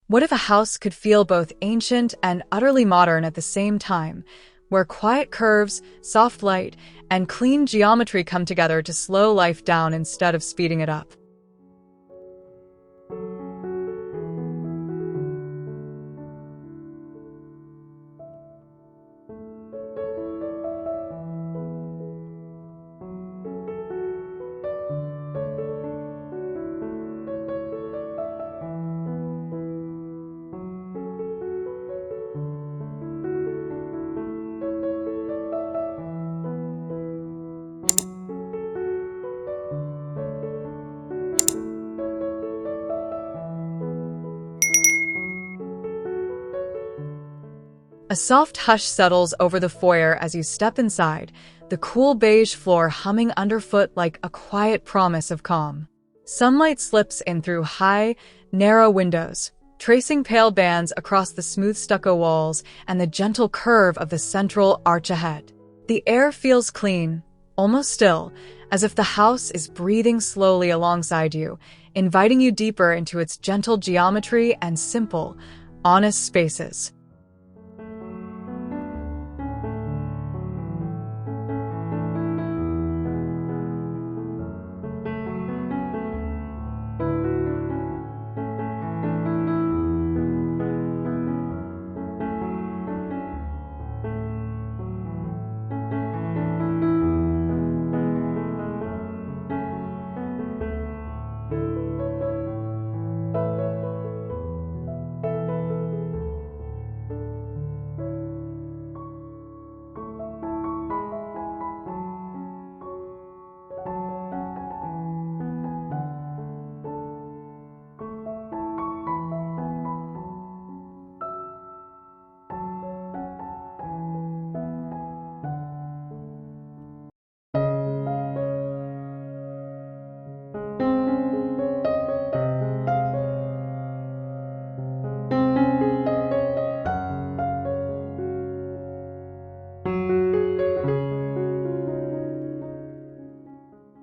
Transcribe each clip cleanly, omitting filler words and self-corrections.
What if a house could feel both ancient and utterly modern at the same time, where quiet curves, soft light, and clean geometry come together to slow life down instead of speeding it up? A soft hush settles over the foyer as you step inside, the cool beige floor humming underfoot like a quiet promise of calm. Sunlight slips in through high, narrow windows, tracing pale bands across the smooth stucco walls and the gentle curve of the central arch ahead. The air feels clean, almost still, as if the house is breathing slowly alongside you, inviting you deeper into its gentle geometry and simple, honest spaces.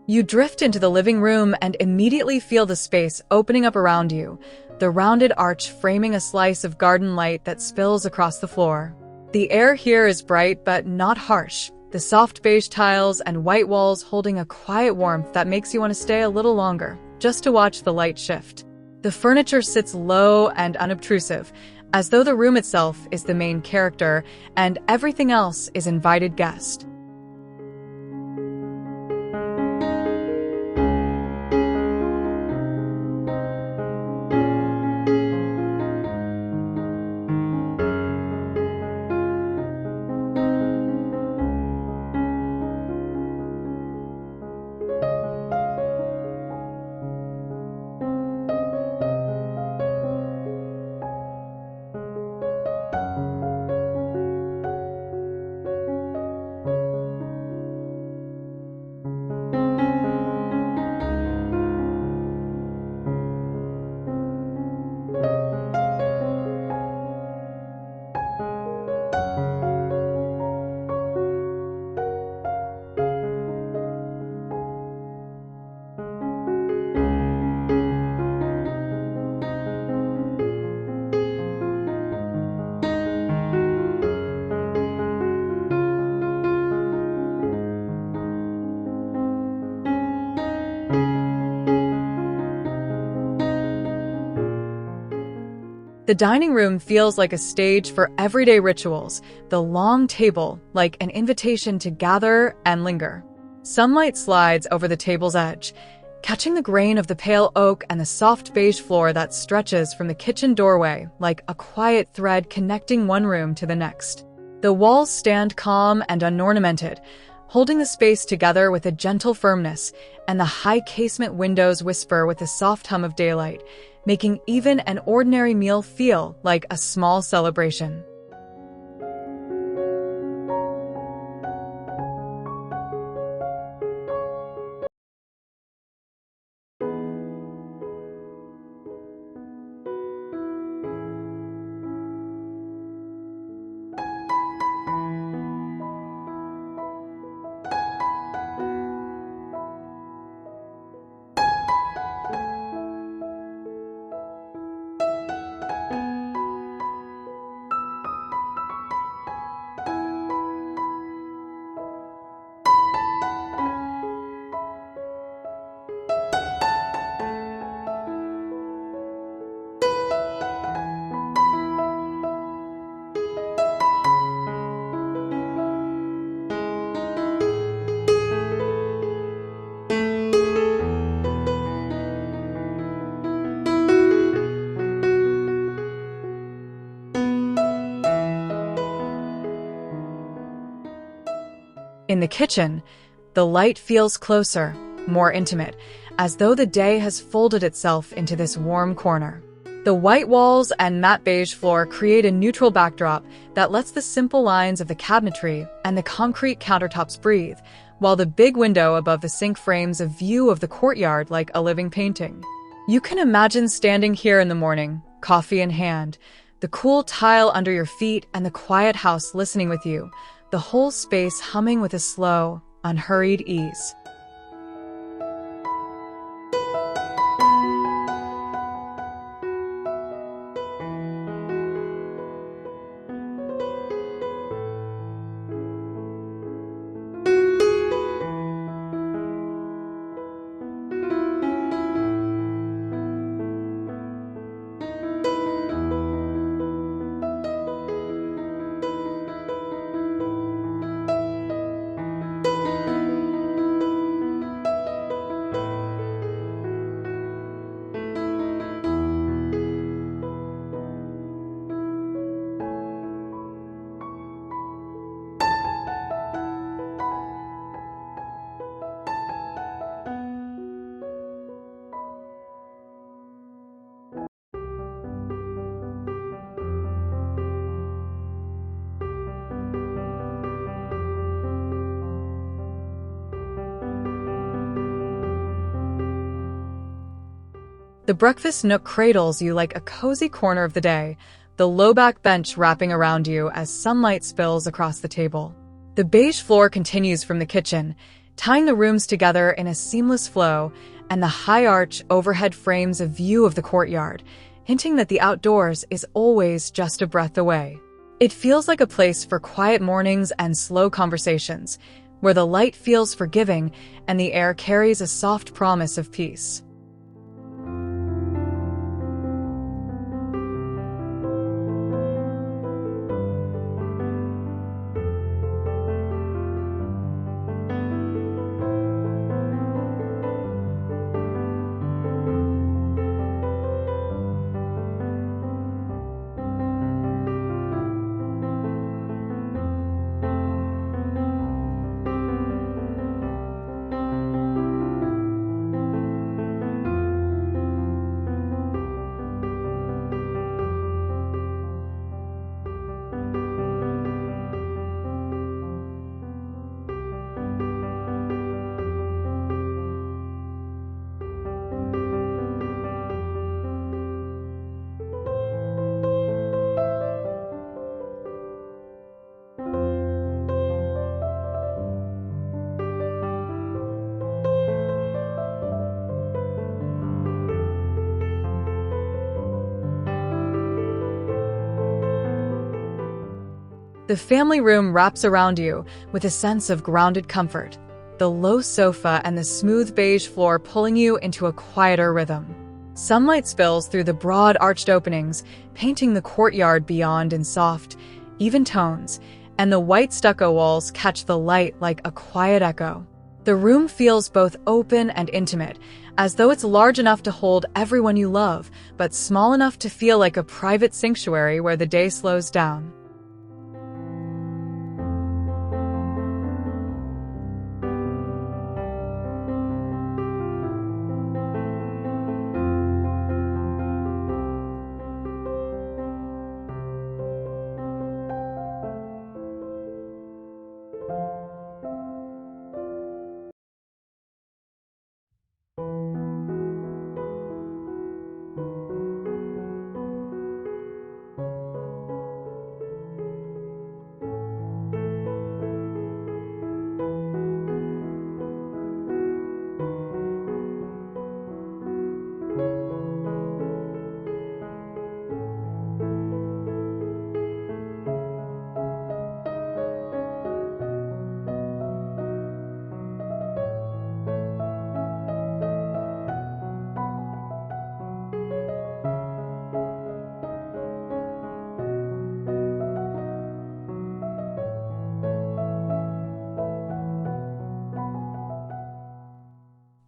You drift into the living room and immediately feel the space opening up around you, the rounded arch framing a slice of garden light that spills across the floor. The air here is bright but not harsh, the soft beige tiles and white walls holding a quiet warmth that makes you want to stay a little longer, just to watch the light shift. The furniture sits low and unobtrusive, as though the room itself is the main character and everything else is invited guest. The dining room feels like a stage for everyday rituals, the long table like an invitation to gather and linger. Sunlight slides over the table's edge, catching the grain of the pale oak and the soft beige floor that stretches from the kitchen doorway like a quiet thread connecting one room to the next. The walls stand calm and unornamented, holding the space together with a gentle firmness, and the high casement windows whisper with a soft hum of daylight, making even an ordinary meal feel like a small celebration. In the kitchen, the light feels closer, more intimate, as though the day has folded itself into this warm corner. The white walls and matte beige floor create a neutral backdrop that lets the simple lines of the cabinetry and the concrete countertops breathe, while the big window above the sink frames a view of the courtyard like a living painting. You can imagine standing here in the morning, coffee in hand, the cool tile under your feet and the quiet house listening with you, the whole space humming with a slow, unhurried ease. The breakfast nook cradles you like a cozy corner of the day, the low-back bench wrapping around you as sunlight spills across the table. The beige floor continues from the kitchen, tying the rooms together in a seamless flow, and the high-arch overhead frames a view of the courtyard, hinting that the outdoors is always just a breath away. It feels like a place for quiet mornings and slow conversations, where the light feels forgiving and the air carries a soft promise of peace. The family room wraps around you with a sense of grounded comfort, the low sofa and the smooth beige floor pulling you into a quieter rhythm. Sunlight spills through the broad arched openings, painting the courtyard beyond in soft, even tones, and the white stucco walls catch the light like a quiet echo. The room feels both open and intimate, as though it's large enough to hold everyone you love, but small enough to feel like a private sanctuary where the day slows down.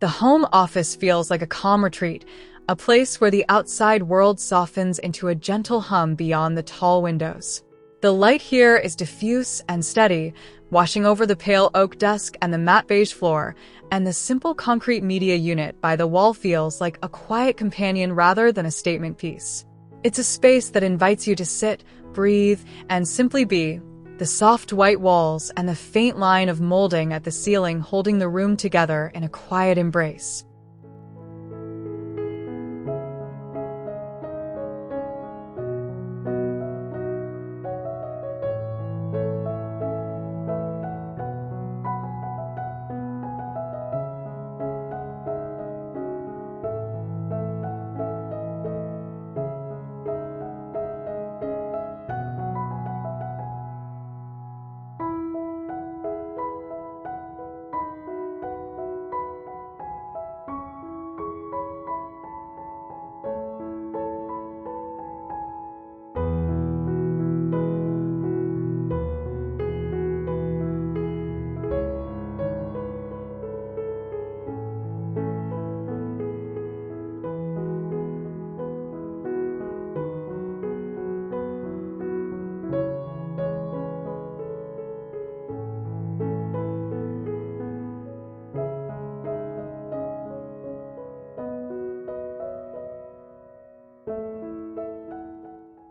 The home office feels like a calm retreat, a place where the outside world softens into a gentle hum beyond the tall windows. The light here is diffuse and steady, washing over the pale oak desk and the matte beige floor, and the simple concrete media unit by the wall feels like a quiet companion rather than a statement piece. It's a space that invites you to sit, breathe, and simply be. The soft white walls and the faint line of molding at the ceiling holding the room together in a quiet embrace.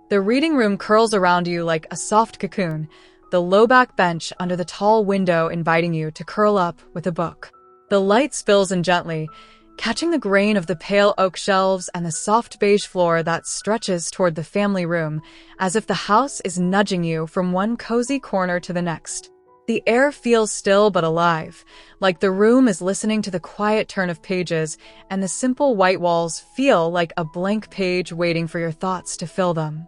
The reading room curls around you like a soft cocoon, the low-back bench under the tall window inviting you to curl up with a book. The light spills in gently, catching the grain of the pale oak shelves and the soft beige floor that stretches toward the family room, as if the house is nudging you from one cozy corner to the next. The air feels still but alive, like the room is listening to the quiet turn of pages, and the simple white walls feel like a blank page waiting for your thoughts to fill them.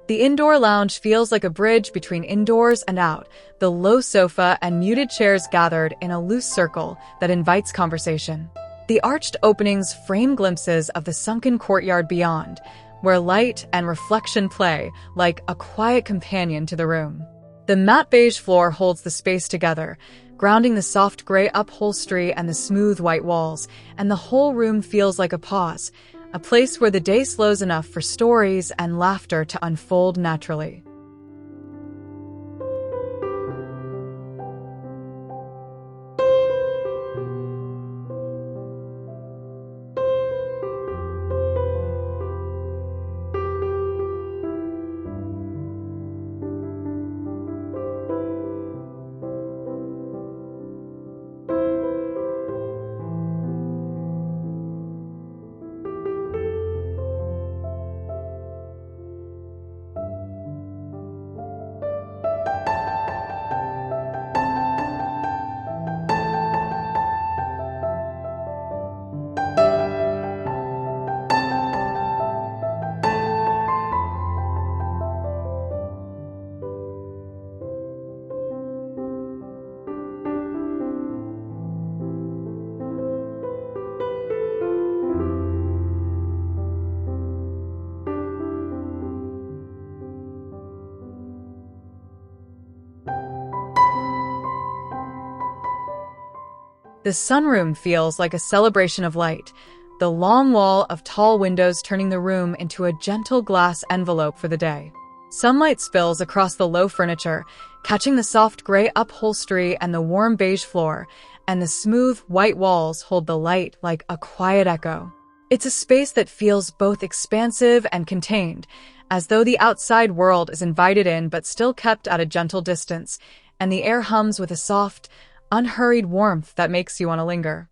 The indoor lounge feels like a bridge between indoors and out, the low sofa and muted chairs gathered in a loose circle that invites conversation. The arched openings frame glimpses of the sunken courtyard beyond, where light and reflection play like a quiet companion to the room. The matte beige floor holds the space together, grounding the soft gray upholstery and the smooth white walls, and the whole room feels like a pause, a place where the day slows enough for stories and laughter to unfold naturally. The sunroom feels like a celebration of light, the long wall of tall windows turning the room into a gentle glass envelope for the day. Sunlight spills across the low furniture, catching the soft gray upholstery and the warm beige floor, and the smooth white walls hold the light like a quiet echo. It's a space that feels both expansive and contained, as though the outside world is invited in but still kept at a gentle distance, and the air hums with a soft, unhurried warmth that makes you want to linger.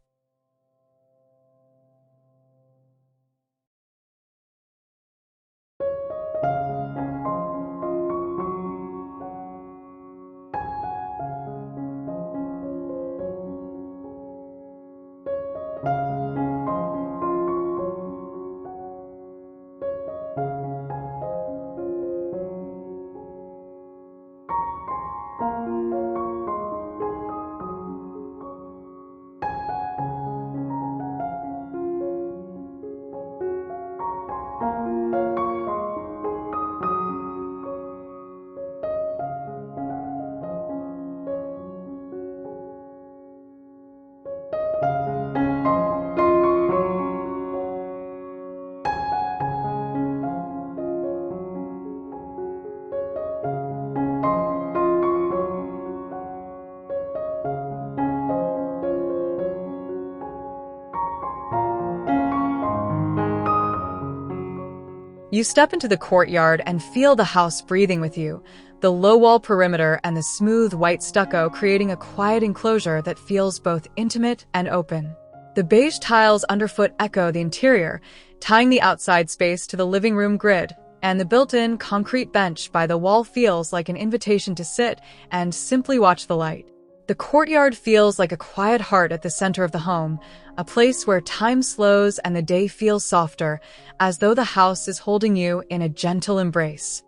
You step into the courtyard and feel the house breathing with you, the low wall perimeter and the smooth white stucco creating a quiet enclosure that feels both intimate and open. The beige tiles underfoot echo the interior, tying the outside space to the living room grid, and the built-in concrete bench by the wall feels like an invitation to sit and simply watch the light. The courtyard feels like a quiet heart at the center of the home, a place where time slows and the day feels softer, as though the house is holding you in a gentle embrace.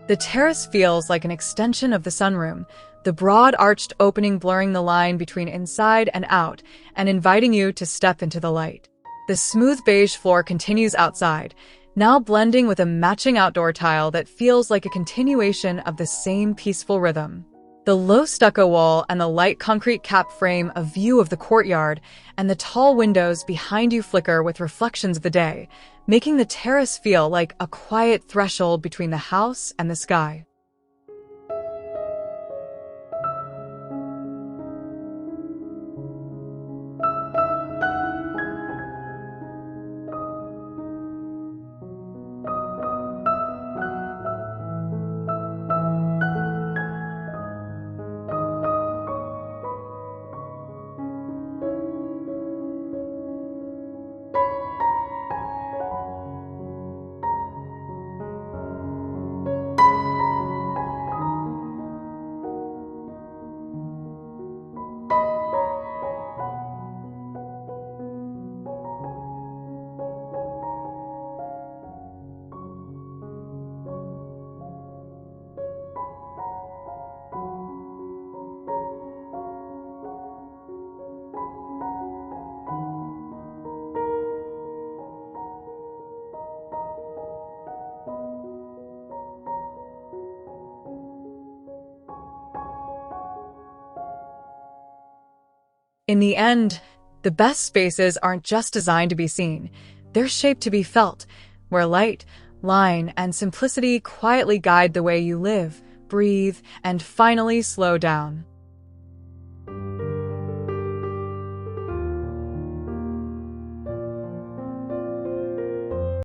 The terrace feels like an extension of the sunroom, the broad arched opening blurring the line between inside and out and inviting you to step into the light. The smooth beige floor continues outside, now blending with a matching outdoor tile that feels like a continuation of the same peaceful rhythm. The low stucco wall and the light concrete cap frame a view of the courtyard, and the tall windows behind you flicker with reflections of the day, making the terrace feel like a quiet threshold between the house and the sky. In the end, the best spaces aren't just designed to be seen, they're shaped to be felt, where light, line, and simplicity quietly guide the way you live, breathe, and finally slow down.